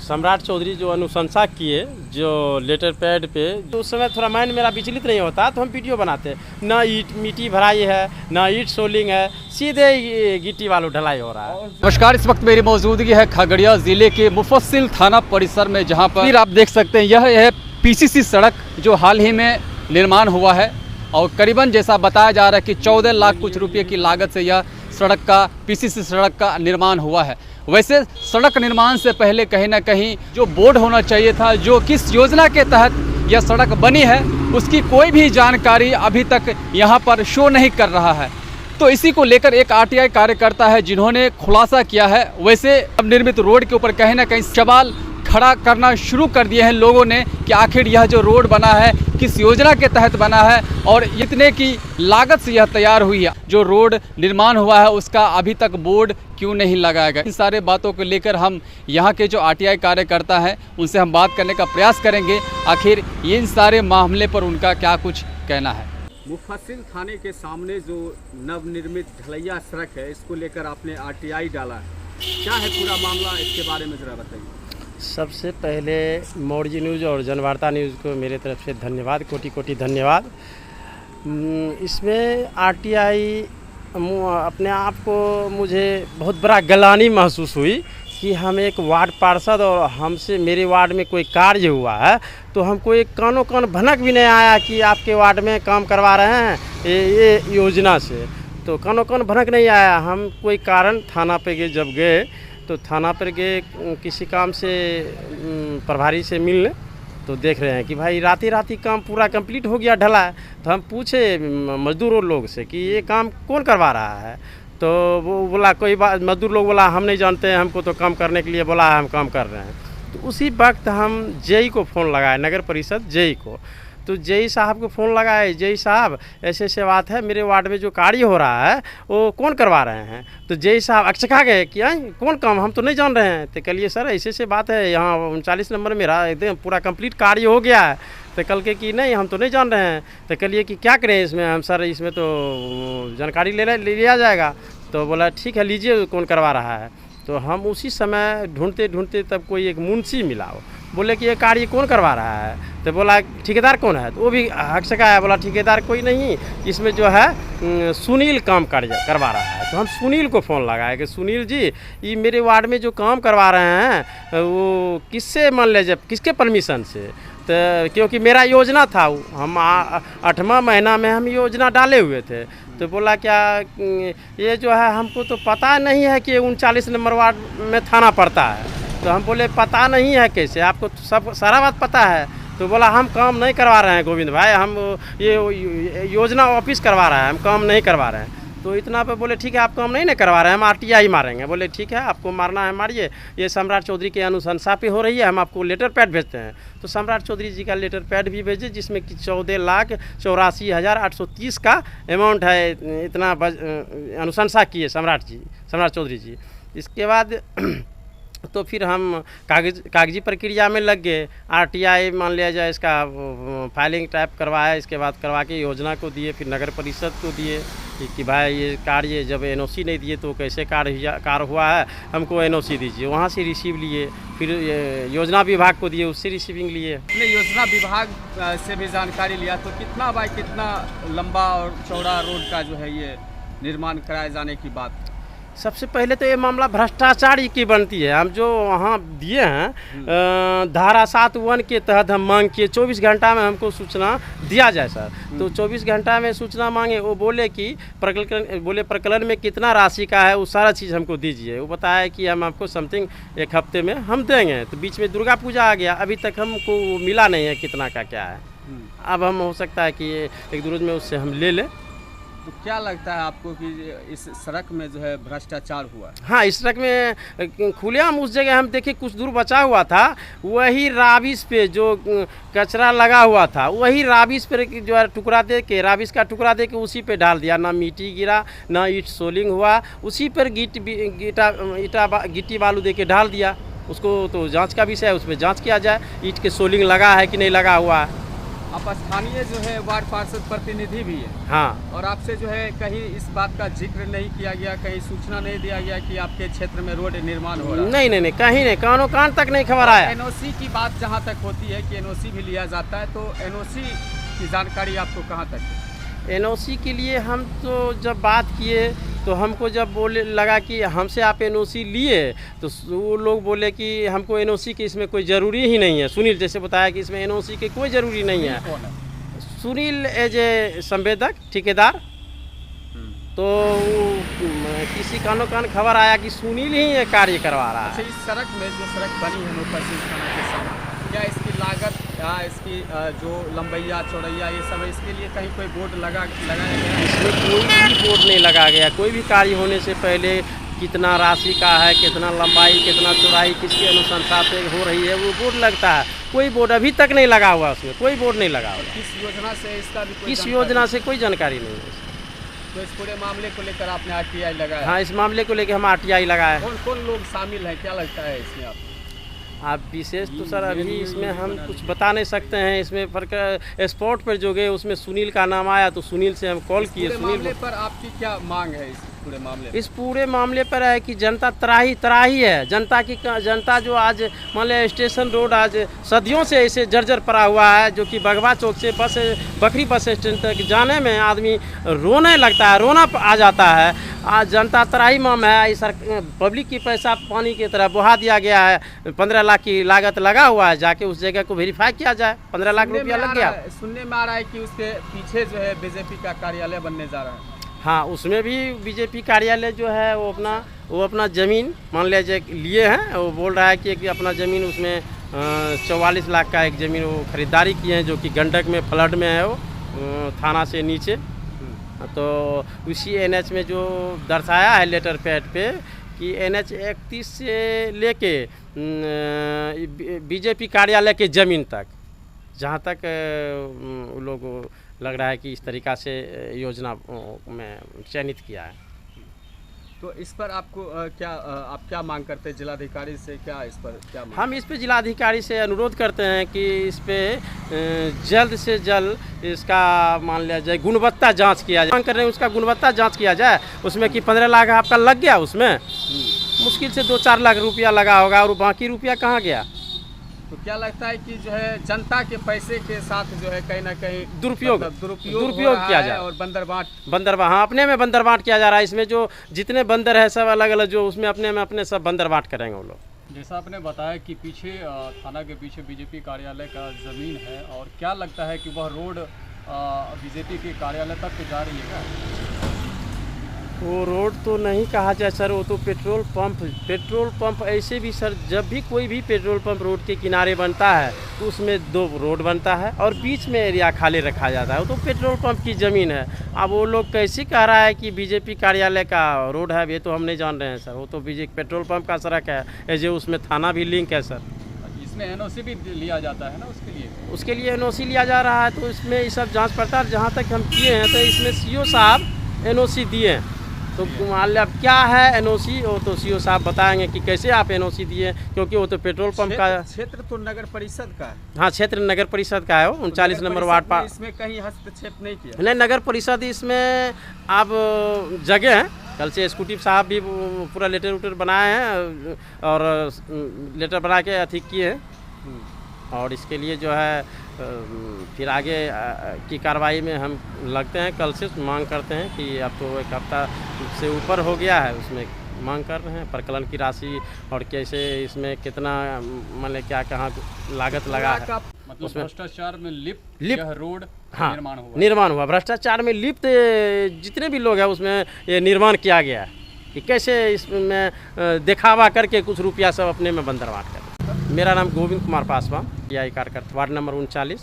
सम्राट चौधरी जो अनुशंसा किए जो लेटर पैड पे, तो उस समय थोड़ा माइंड मेरा विचलित नहीं होता, तो हम वीडियो बनाते। ना ईट मिट्टी भराई है, ना ईट सोलिंग है, सीधे गिट्टी वालू ढलाई हो रहा है। नमस्कार, इस वक्त मेरी मौजूदगी है खगड़िया ज़िले के मुफस्सिल थाना परिसर में, जहां पर आप देख सकते हैं यह है पीसीसी सड़क जो हाल ही में निर्माण हुआ है और करीबन जैसा बताया जा रहा है कि 14 लाख कुछ रुपये की लागत से यह सड़क का पीसीसी सड़क का निर्माण हुआ है। वैसे सड़क निर्माण से पहले कहीं ना कहीं जो बोर्ड होना चाहिए था, जो किस योजना के तहत यह सड़क बनी है, उसकी कोई भी जानकारी अभी तक यहाँ पर शो नहीं कर रहा है। तो इसी को लेकर एक आरटीआई कार्यकर्ता है जिन्होंने खुलासा किया है। वैसे अब निर्मित रोड के ऊपर कहीं ना कहीं सवाल खड़ा करना शुरू कर दिए हैं लोगों ने कि आखिर यह जो रोड बना है किस योजना के तहत बना है और इतने की लागत से यह तैयार हुई है। जो रोड निर्माण हुआ है उसका अभी तक बोर्ड क्यों नहीं लगाया गया। इन सारे बातों को लेकर हम यहाँ के जो आरटीआई कार्यकर्ता हैं उनसे हम बात करने का प्रयास करेंगे, आखिर इन सारे मामले पर उनका क्या कुछ कहना है। मुफस्सिल थाने के सामने जो नवनिर्मित ढलैया सड़क है, इसको लेकर आपने आरटीआई डाला है, क्या है पूरा मामला, इसके बारे में ज़रा बताइए। सबसे पहले मोर्जी न्यूज़ और जनवार्ता न्यूज़ को मेरे तरफ से धन्यवाद, कोटि कोटि धन्यवाद। इसमें आरटीआई अपने आप को मुझे बहुत बड़ा गलानी महसूस हुई कि हम एक वार्ड पार्षद और हमसे मेरे वार्ड में कोई कार्य हुआ है तो हमको एक कानो कान भनक भी नहीं आया कि आपके वार्ड में काम करवा रहे हैं ये योजना से, तो कानो कान भनक नहीं आया। हम कोई कारण थाना पे गए, जब गए तो थाना पर गए किसी काम से प्रभारी से मिलने, तो देख रहे हैं कि भाई राती काम पूरा कंप्लीट हो गया, ढला है। तो हम पूछे मजदूरों लोग से कि ये काम कौन करवा रहा है, तो वो बोला कोई बात, मजदूर लोग बोला हम नहीं जानते हैं, हमको तो काम करने के लिए बोला है, हम काम कर रहे हैं। तो उसी वक्त हम जेई को फ़ोन लगाए, नगर परिषद जेई को, तो जेई साहब को फ़ोन लगाए, जेई साहब ऐसे ऐसे बात है, मेरे वार्ड में जो कार्य हो रहा है वो कौन करवा रहे हैं। तो जेई साहब अकचका गए कि कौन काम, हम तो नहीं जान रहे हैं। तो कहिए सर ऐसे ऐसे बात है, यहाँ 39 नंबर मेरा एकदम पूरा कंप्लीट कार्य हो गया है। तो कल के कि नहीं हम तो नहीं जान रहे हैं। तो कहिए कि क्या करें इसमें, हम सर इसमें तो जानकारी ले लिया जाएगा। तो बोला ठीक है लीजिए कौन करवा रहा है। तो हम उसी समय ढूंढते ढूंढते तब कोई एक मुंशी मिला, वो बोले कि ये कार्य कौन करवा रहा है। तो बोला ठेकेदार कौन है, तो वो भी हकसका है, बोला ठेकेदार कोई नहीं, इसमें जो है सुनील काम करवा रहा है। तो हम सुनील को फ़ोन लगाए कि सुनील जी ये मेरे वार्ड में जो काम करवा रहे हैं वो किससे मान लीजिए किसके परमिशन से, तो क्योंकि मेरा योजना था, हम 8वां महीना में हम योजना डाले हुए थे। तो बोला क्या ये जो है हमको तो पता नहीं है कि 39 नंबर वार्ड में थाना पड़ता है। तो हम बोले पता नहीं है कैसे, आपको सब सारा बात पता है। तो बोला हम काम नहीं करवा रहे हैं गोविंद भाई, हम ये योजना ऑफिस करवा रहा है, हम काम नहीं करवा रहे हैं। तो इतना पे बोले ठीक है आप काम नहीं करवा रहे हैं, हम आरटीआई मारेंगे। बोले ठीक है आपको मारना है मारिए, ये सम्राट चौधरी के अनुशंसा पे हो रही है, हम आपको लेटर पैड भेजते हैं। तो सम्राट चौधरी जी का लेटर पैड भी भेजे जिसमें कि 14,84,830 का अमाउंट है, इतना अनुशंसा किए सम्राट चौधरी जी। इसके बाद तो फिर हम कागजी प्रक्रिया में लग गए। आरटीआई मान लिया जाए इसका फाइलिंग टाइप करवाया, इसके बाद करवा के योजना को दिए, फिर नगर परिषद को दिए कि भाई ये कार्य जब एनओसी नहीं दिए तो कैसे कार्य हुआ है, हमको एनओसी दीजिए। वहाँ से रिसीव लिए, फिर योजना विभाग को दिए, उससे रिसीविंग लिए। अपने योजना विभाग से भी जानकारी लिया, तो कितना बाय कितना लंबा और चौड़ा रोड का जो है ये निर्माण कराए जाने की बात। सबसे पहले तो ये मामला भ्रष्टाचार की बनती है। हम जो वहाँ दिए हैं धारा 7(1) के तहत हम मांग किए 24 घंटा में हमको सूचना दिया जाए सर। तो 24 घंटा में सूचना मांगे, वो बोले कि प्रकलन में कितना राशि का है वो सारा चीज़ हमको दीजिए। वो बताया कि हम आपको समथिंग 1 हफ्ते में हम देंगे। तो बीच में दुर्गा पूजा आ गया, अभी तक हमको मिला नहीं है कितना का क्या है। अब हम हो सकता है कि 1-2 रोज में उससे हम ले लें। तो क्या लगता है आपको कि इस सड़क में जो है भ्रष्टाचार हुआ? हाँ, इस सड़क में खुलेआम उस जगह हम देखे कुछ दूर बचा हुआ था, वही राबिस पे जो कचरा लगा हुआ था वही राबिस पे जो है टुकड़ा दे के, राबिस का टुकड़ा दे के उसी पे डाल दिया। ना मिट्टी गिरा, ना ईट सोलिंग हुआ, उसी पर गिट्टी बालू दे के डाल दिया। उसको तो जांच का विषय है, उस पर जाँच किया जाए ईट के सोलिंग लगा है कि नहीं लगा हुआ है। आप स्थानीय जो है वार्ड पार्षद प्रतिनिधि भी है, हाँ। और आपसे जो है कहीं इस बात का जिक्र नहीं किया गया, कहीं सूचना नहीं दिया गया कि आपके क्षेत्र में रोड निर्माण हो रहा है? नहीं, कहीं नहीं, कानो कान तक नहीं खबर आया। एनओसी की बात जहाँ तक होती है कि एनओसी भी लिया जाता है, तो एनओसी की जानकारी आपको कहाँ तक है? एनओसी के लिए हम तो जब बात किए तो हमको जब बोले लगा कि हमसे आप एनओसी लिए, तो वो लोग बोले कि हमको एनओसी की इसमें कोई ज़रूरी ही नहीं है। सुनील जैसे बताया कि इसमें एनओसी की कोई ज़रूरी नहीं है। कौन है? सुनील एज ए संवेदक ठेकेदार, तो किसी कानो कान खबर आया कि सुनील ही ये कार्य करवा रहा अच्छा, है। इस सड़क में जो सड़क बनी है मुफस्सिल थाना के सामने, क्या इसकी लागत या इसकी जो लंबैया चौड़ैया ये सब है, इसके लिए कहीं कोई बोर्ड लगाया गया है? इसमें कोई भी बोर्ड नहीं लगा गया। कोई भी कार्य होने से पहले कितना राशि का है, कितना लंबाई, कितना चौड़ाई, किसकी अनुशंसा से हो रही है, वो बोर्ड लगता है। कोई बोर्ड अभी तक नहीं लगा हुआ, उसमें कोई बोर्ड नहीं लगा हुआ। किस योजना से इसका भी कोई किस जानकारी? योजना से कोई जानकारी नहीं है। तो इस पूरे मामले को लेकर आपने आरटीआई लगाया? हाँ, इस मामले को लेकर हम आरटीआई लगाए। कौन कौन लोग शामिल हैं, क्या लगता है इसमें आपको? आप विशेष तो सर अभी इसमें हम कुछ बता नहीं सकते हैं। इसमें पर स्पॉट पर जो गए उसमें सुनील का नाम आया, तो सुनील से हम कॉल किए। पूरे मामले पर आपकी क्या मांग है? इस पूरे मामले पर है कि जनता त्राही है। जनता जो आज मान लिया स्टेशन रोड आज सदियों से ऐसे जर्जर पड़ा हुआ है, जो कि बगवा चौक से बकरी बस स्टैंड तक जाने में आदमी रोने लगता है, रोना आ जाता है। आज जनता त्राही माम है। इस पब्लिक की पैसा पानी की तरह बहा दिया गया है। 15 लाख की लागत लगा हुआ है, जाके उस जगह को वेरीफाई किया जाए। 15 लाख रुपया लग गया। सुनने में आ रहा है कि उसके पीछे जो है बीजेपी का कार्यालय बनने जा रहा है। हाँ, उसमें भी बीजेपी कार्यालय जो है वो अपना ज़मीन मान लिया लिए हैं। वो बोल रहा है कि अपना ज़मीन उसमें 44 लाख का एक ज़मीन वो ख़रीदारी किए हैं, जो कि गंडक में फ्लड में है, वो थाना से नीचे। तो उसी NH में जो दर्शाया है लेटर पैड पे कि NH 31 से लेके बीजेपी कार्यालय के ज़मीन तक, जहाँ तक लोग लग रहा है कि इस तरीक़ा से योजना में चयनित किया है। तो इस पर आपको आप क्या मांग करते हैं जिलाधिकारी से? क्या हम इस पे जिलाधिकारी से अनुरोध करते हैं कि इस पे जल्द से जल्द इसका मान लिया जाए गुणवत्ता जांच किया जाए। मांग कर रहे हैं उसका गुणवत्ता जांच किया जाए। उसमें कि 15 लाख आपका लग गया, उसमें मुश्किल से 2-4 लाख रुपया लगा होगा, और बाकी रुपया कहाँ गया? तो क्या लगता है कि जो है जनता के पैसे के साथ जो है कहीं ना कहीं दुरुपयोग किया जाए और बंदर हाँ, अपने में बंदर बांट किया जा रहा है। इसमें जो जितने बंदर है सब अलग अलग, जो उसमें अपने सब बंदर बांट करेंगे वो लोग। जैसा आपने बताया कि पीछे थाना के पीछे बीजेपी कार्यालय का ज़मीन है, और क्या लगता है कि वह रोड बीजेपी के कार्यालय तक जा रही है क्या? वो रोड तो नहीं कहा जाए सर, वो तो पेट्रोल पंप ऐसे भी सर, जब भी कोई भी पेट्रोल पंप रोड के किनारे बनता है तो उसमें 2 रोड बनता है और बीच में एरिया खाली रखा जाता है। वो तो पेट्रोल पंप की ज़मीन है। अब वो लोग कैसे कह रहा है कि बीजेपी कार्यालय का रोड है, ये तो हम नहीं जान रहे हैं सर। वो तो पेट्रोल पंप का सड़क है, जो उसमें थाना भी लिंक है सर। इसमें एनओसी भी लिया जाता है ना उसके लिए एनओसी लिया जा रहा है। तो इसमें ये सब जाँच पड़ताल जहाँ तक हम किए हैं, तो इसमें CO साहब एनओसी दिए हैं। तो मान लिया अब क्या है एनओसी, वो तो CO साहब बताएंगे कि कैसे आप एनओसी दिए, क्योंकि वो तो पेट्रोल पंप का क्षेत्र तो नगर परिषद का है। हाँ, क्षेत्र नगर परिषद का है, वो 39 नंबर वार्ड पर। इसमें कहीं हस्तक्षेप नहीं किया? नहीं, नगर परिषद इसमें आप जगह है। कल से एग्जीक्यूटिव साहब भी पूरा लेटर बनाए हैं, और लेटर बना के अथी किए हैं। और इसके लिए जो है फिर आगे की कार्रवाई में हम लगते हैं। कल से मांग करते हैं कि अब तो 1 हफ्ता से ऊपर हो गया है, उसमें मांग कर रहे हैं प्रकलन की राशि, और कैसे इसमें कितना मतलब क्या कहाँ लागत लगा है। मतलब भ्रष्टाचार में लिप्त रोड हाँ, निर्माण हुआ। भ्रष्टाचार में लिप्त जितने भी लोग हैं उसमें ये निर्माण किया गया है कि कैसे इसमें दिखावा करके कुछ रुपया सब अपने में बंदर बांट कर। मेरा नाम गोविंद कुमार पासवान, PI कार्यकर्ता, वार्ड नंबर 39।